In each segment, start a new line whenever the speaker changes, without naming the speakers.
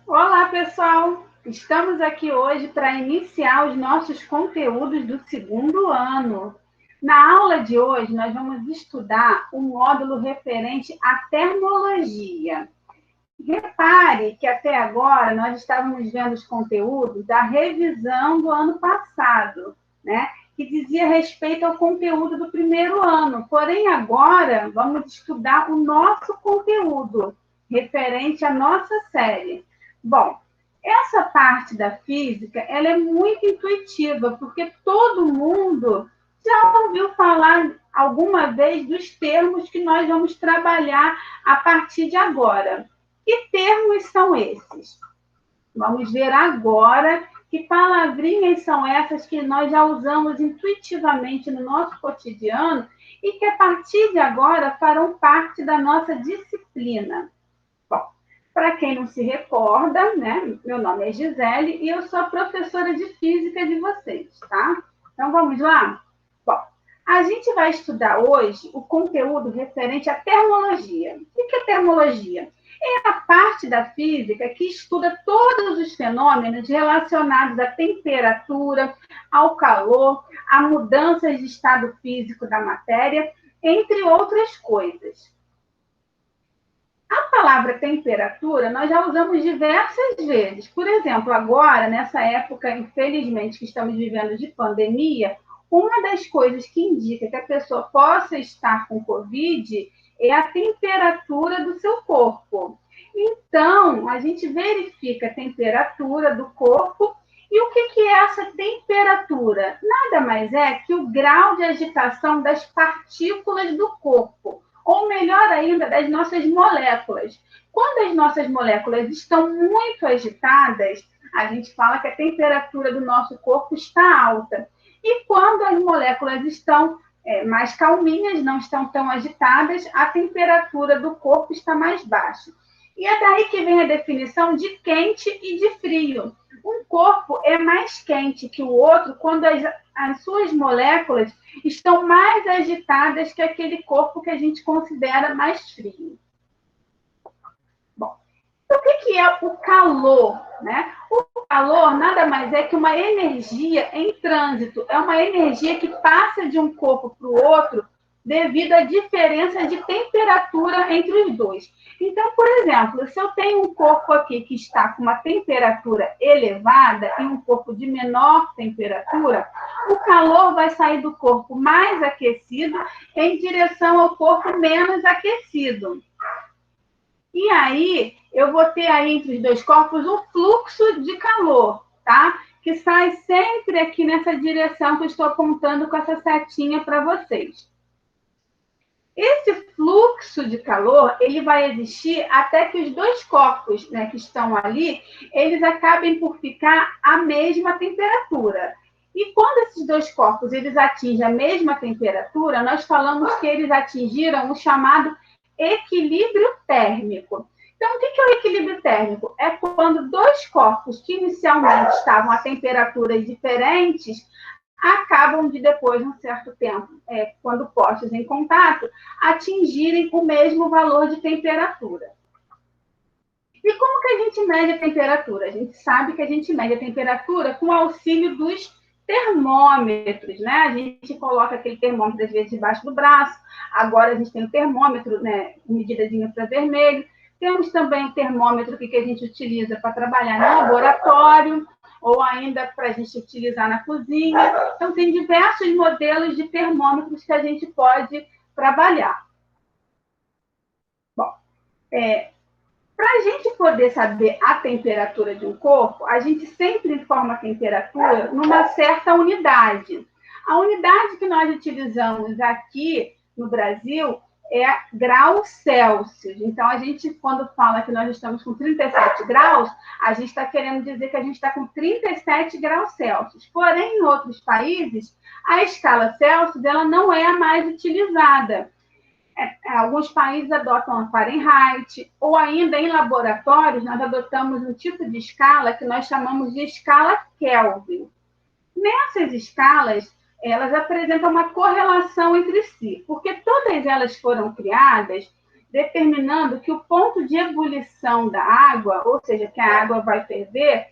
Olá, pessoal! Estamos aqui hoje para iniciar os nossos conteúdos do segundo ano. Na aula de hoje, nós vamos estudar o módulo referente à termologia. Repare que até agora nós estávamos vendo os conteúdos da revisão do ano passado, né? Que dizia respeito ao conteúdo do primeiro ano. Porém, agora vamos estudar o nosso conteúdo referente à nossa série. Bom, essa parte da física, ela é muito intuitiva, porque todo mundo já ouviu falar alguma vez dos termos que nós vamos trabalhar a partir de agora. Que termos são esses? Vamos ver agora que palavrinhas são essas que nós já usamos intuitivamente no nosso cotidiano e que a partir de agora farão parte da nossa disciplina. Bom, para quem não se recorda, né? Meu nome é Gisele e eu sou a professora de física de vocês, tá? Então vamos lá? Bom, a gente vai estudar hoje o conteúdo referente à termologia. O que é termologia? É a parte da física que estuda todos os fenômenos relacionados à temperatura, ao calor, a mudanças de estado físico da matéria, entre outras coisas. A palavra temperatura nós já usamos diversas vezes. Por exemplo, agora, nessa época, infelizmente, que estamos vivendo de pandemia, uma das coisas que indica que a pessoa possa estar com Covid é a temperatura do seu corpo. Então, a gente verifica a temperatura do corpo. E o que é essa temperatura? Nada mais é que o grau de agitação das partículas do corpo, ou melhor ainda, das nossas moléculas. Quando as nossas moléculas estão muito agitadas, a gente fala que a temperatura do nosso corpo está alta. E quando as moléculas estão mais calminhas, não estão tão agitadas, a temperatura do corpo está mais baixa. E é daí que vem a definição de quente e de frio. Um corpo é mais quente que o outro quando as suas moléculas estão mais agitadas que aquele corpo que a gente considera mais frio. Bom, o que é o calor, né? O calor nada mais é que uma energia em trânsito, é uma energia que passa de um corpo para o outro devido à diferença de temperatura entre os dois. Então, por exemplo, se eu tenho um corpo aqui que está com uma temperatura elevada e um corpo de menor temperatura, o calor vai sair do corpo mais aquecido em direção ao corpo menos aquecido. E aí, eu vou ter aí entre os dois corpos um fluxo de calor, tá? Que sai sempre aqui nessa direção que eu estou apontando com essa setinha para vocês. Esse fluxo de calor, ele vai existir até que os dois corpos, né, que estão ali, eles acabem por ficar a mesma temperatura. E quando esses dois corpos eles atingem a mesma temperatura, nós falamos que eles atingiram o chamado equilíbrio térmico. Então, o que é o equilíbrio térmico? É quando dois corpos que inicialmente estavam a temperaturas diferentes acabam de, depois de um certo tempo, quando postos em contato, atingirem o mesmo valor de temperatura. E como que a gente mede a temperatura? A gente sabe que a gente mede a temperatura com o auxílio dos termômetros, né? A gente coloca aquele termômetro, às vezes, debaixo do braço. Agora a gente tem o termômetro, né, com medida de infravermelho. Temos também o termômetro que a gente utiliza para trabalhar no laboratório, ou ainda para a gente utilizar na cozinha. Então, tem diversos modelos de termômetros que a gente pode trabalhar. Bom, para a gente poder saber a temperatura de um corpo, a gente sempre informa a temperatura numa certa unidade. A unidade que nós utilizamos aqui no Brasil é graus Celsius. Então, a gente, quando fala que nós estamos com 37 graus, a gente está querendo dizer que a gente está com 37 graus Celsius. Porém, em outros países, a escala Celsius ela não é a mais utilizada. Alguns países adotam a Fahrenheit, ou ainda em laboratórios, nós adotamos um tipo de escala que nós chamamos de escala Kelvin. Nessas escalas, elas apresentam uma correlação entre si, porque todas elas foram criadas determinando que o ponto de ebulição da água, ou seja, que a água vai ferver,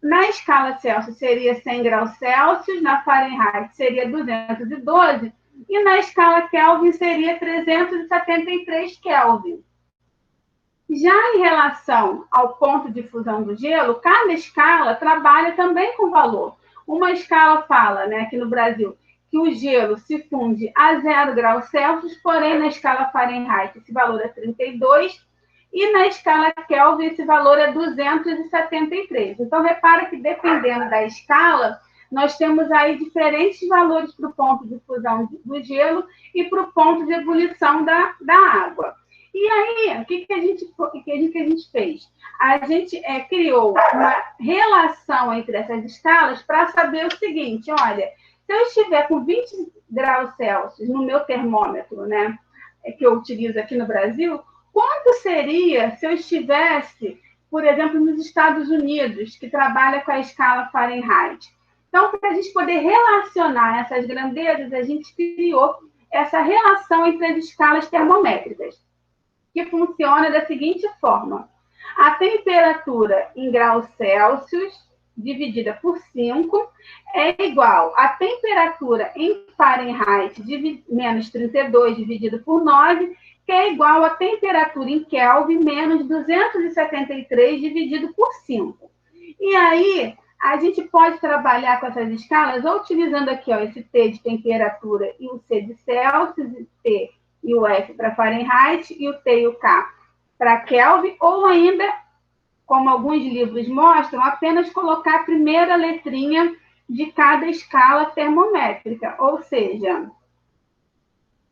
na escala Celsius seria 100 graus Celsius, na Fahrenheit seria 212, e na escala Kelvin seria 373 Kelvin. Já em relação ao ponto de fusão do gelo, cada escala trabalha também com valor. Uma escala fala, né, aqui no Brasil, que o gelo se funde a 0 graus Celsius, porém na escala Fahrenheit esse valor é 32, e na escala Kelvin esse valor é 273. Então, repara que dependendo da escala, nós temos aí diferentes valores para o ponto de fusão do gelo e para o ponto de ebulição da água. E aí, o que a gente fez? A gente criou uma relação entre essas escalas para saber o seguinte, olha, se eu estiver com 20 graus Celsius no meu termômetro, né, que eu utilizo aqui no Brasil, quanto seria se eu estivesse, por exemplo, nos Estados Unidos, que trabalha com a escala Fahrenheit? Então, para a gente poder relacionar essas grandezas, a gente criou essa relação entre as escalas termométricas, que funciona da seguinte forma. A temperatura em graus Celsius dividida por 5 é igual à temperatura em Fahrenheit menos 32 dividido por 9, que é igual à temperatura em Kelvin menos 273 dividido por 5. E aí, a gente pode trabalhar com essas escalas ou utilizando aqui ó, esse T de temperatura e o C de Celsius, e T e o F para Fahrenheit, e o T e o K para Kelvin, ou ainda, como alguns livros mostram, apenas colocar a primeira letrinha de cada escala termométrica, ou seja,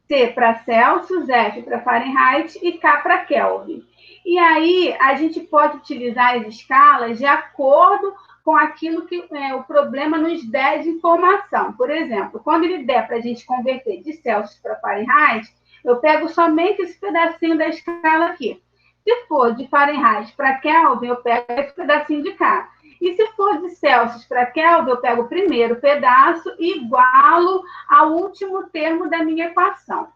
C para Celsius, F para Fahrenheit e K para Kelvin. E aí, a gente pode utilizar as escalas de acordo com aquilo que o problema nos der de informação. Por exemplo, quando ele der para a gente converter de Celsius para Fahrenheit, eu pego somente esse pedacinho da escala aqui. Se for de Fahrenheit para Kelvin, eu pego esse pedacinho de cá. E se for de Celsius para Kelvin, eu pego o primeiro pedaço e igualo ao último termo da minha equação.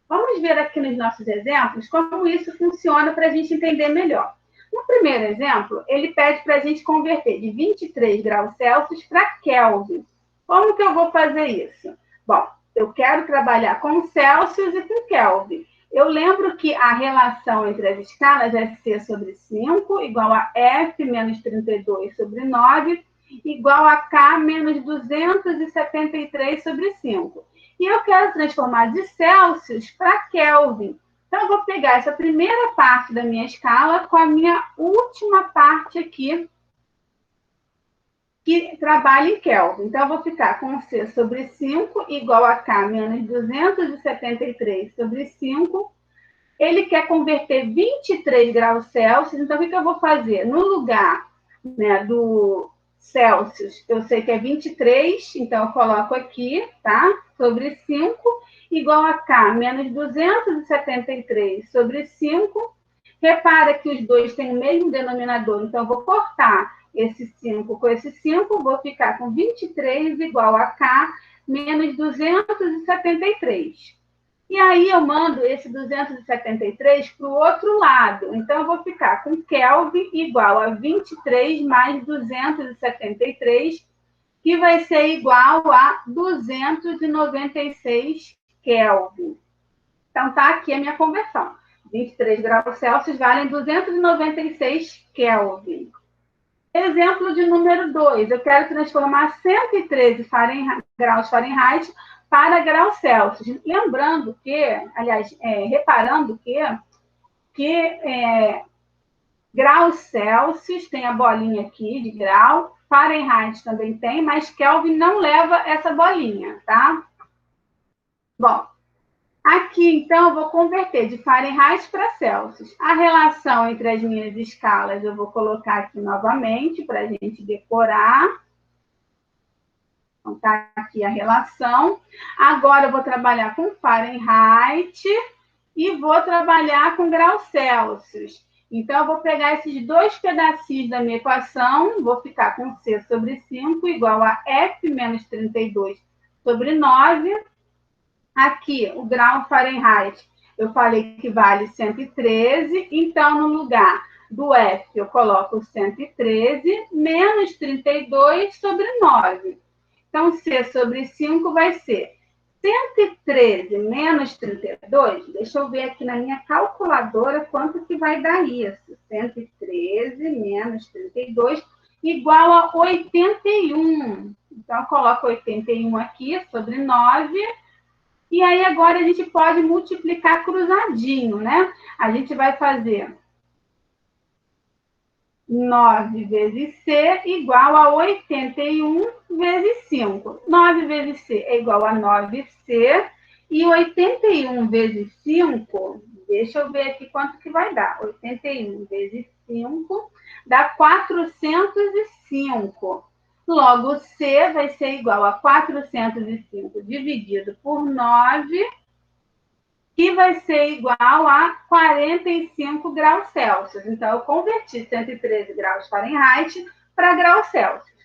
Vamos ver aqui nos nossos exemplos como isso funciona para a gente entender melhor. No primeiro exemplo, ele pede para a gente converter de 23 graus Celsius para Kelvin. Como que eu vou fazer isso? Bom, eu quero trabalhar com Celsius e com Kelvin. Eu lembro que a relação entre as escalas é C sobre 5 igual a F menos 32 sobre 9 igual a K menos 273 sobre 5. E eu quero transformar de Celsius para Kelvin. Então, eu vou pegar essa primeira parte da minha escala com a minha última parte aqui, que trabalha em Kelvin. Então, eu vou ficar com C sobre 5 igual a K menos 273 sobre 5. Ele quer converter 23 graus Celsius, então o que eu vou fazer? No lugar, né, do Celsius, eu sei que é 23, então eu coloco aqui, tá? Sobre 5, igual a K menos 273 sobre 5. Repara que os dois têm o mesmo denominador, então eu vou cortar esse 5 com esse 5, vou ficar com 23 igual a K menos 273. E aí eu mando esse 273 para o outro lado. Então, eu vou ficar com Kelvin igual a 23 mais 273, que vai ser igual a 296 Kelvin. Então, tá aqui a minha conversão. 23 graus Celsius valem 296 Kelvin. Exemplo de número 2. Eu quero transformar 113 graus Fahrenheit para graus Celsius. Lembrando que, aliás, reparando que graus Celsius tem a bolinha aqui de grau, Fahrenheit também tem, mas Kelvin não leva essa bolinha, tá? Bom, aqui, então, eu vou converter de Fahrenheit para Celsius. A relação entre as minhas escalas eu vou colocar aqui novamente para a gente decorar. Então, tá aqui a relação. Agora, eu vou trabalhar com Fahrenheit e vou trabalhar com graus Celsius. Então, eu vou pegar esses dois pedacinhos da minha equação, vou ficar com C sobre 5 igual a F menos 32 sobre 9. Aqui, o grau Fahrenheit, eu falei que vale 113, então no lugar do F eu coloco 113 menos 32 sobre 9. Então, C sobre 5 vai ser 113 menos 32. Deixa eu ver aqui na minha calculadora quanto que vai dar isso. 113 menos 32 igual a 81. Então, eu coloco 81 aqui sobre 9. E aí, agora a gente pode multiplicar cruzadinho, né? A gente vai fazer 9 vezes C igual a 81 vezes 5. 9 vezes C é igual a 9C. E 81 vezes 5, deixa eu ver aqui quanto que vai dar. 81 vezes 5 dá 405. Logo, C vai ser igual a 405 dividido por 9, que vai ser igual a 45 graus Celsius. Então, eu converti 113 graus Fahrenheit para graus Celsius.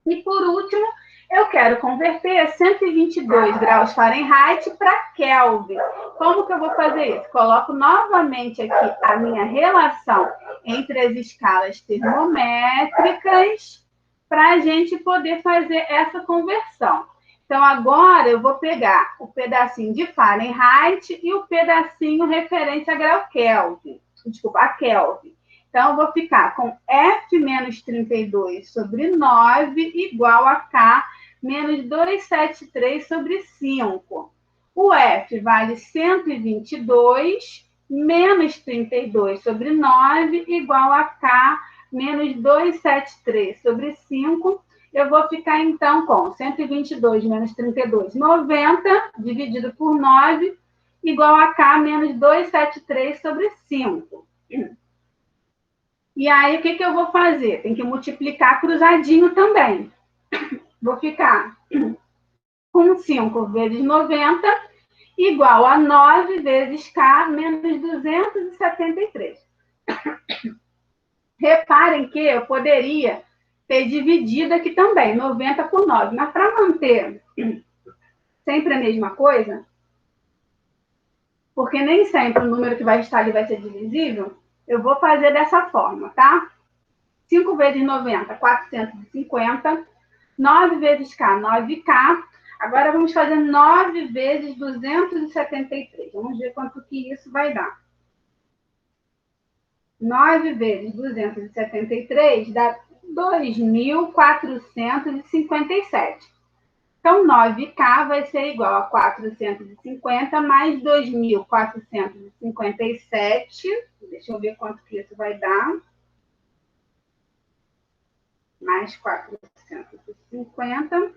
E, por último, eu quero converter 122 graus Fahrenheit para Kelvin. Como que eu vou fazer isso? Coloco novamente aqui a minha relação entre as escalas termométricas para a gente poder fazer essa conversão. Então, agora eu vou pegar o pedacinho de Fahrenheit e o pedacinho referente a grau Kelvin. Desculpa, a Kelvin. Então, eu vou ficar com F menos 32 sobre 9 igual a K menos 273 sobre 5. O F vale 122 menos 32 sobre 9 igual a K menos 273 sobre 5. Eu vou ficar, então, com 122 menos 32, 90, dividido por 9, igual a K menos 273 sobre 5. E aí, o que eu vou fazer? Tem que multiplicar cruzadinho também. Vou ficar com 5 vezes 90, igual a 9 vezes K menos 273. Reparem que eu poderia ter dividido aqui também, 90 por 9. Mas para manter sempre a mesma coisa, porque nem sempre o número que vai estar ali vai ser divisível, eu vou fazer dessa forma, tá? 5 vezes 90, 450. 9 vezes K, 9K. Agora vamos fazer 9 vezes 273. Vamos ver quanto que isso vai dar. 9 vezes 273 dá 2.457. Então, 9K vai ser igual a 450 mais 2.457. Deixa eu ver quanto que isso vai dar. Mais 450.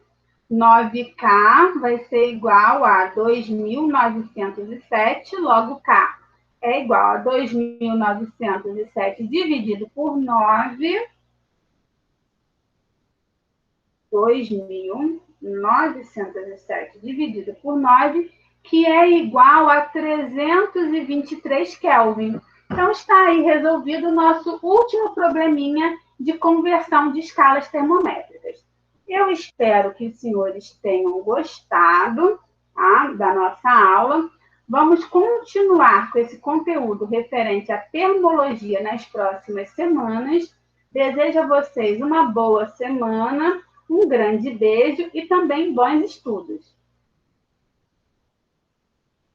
9K vai ser igual a 2.907. Logo, K é igual a 2.907 dividido por 9. 2.907 dividido por 9, que é igual a 323 Kelvin. Então, está aí resolvido o nosso último probleminha de conversão de escalas termométricas. Eu espero que os senhores tenham gostado, tá, da nossa aula. Vamos continuar com esse conteúdo referente à termologia nas próximas semanas. Desejo a vocês uma boa semana, um grande beijo e também bons estudos.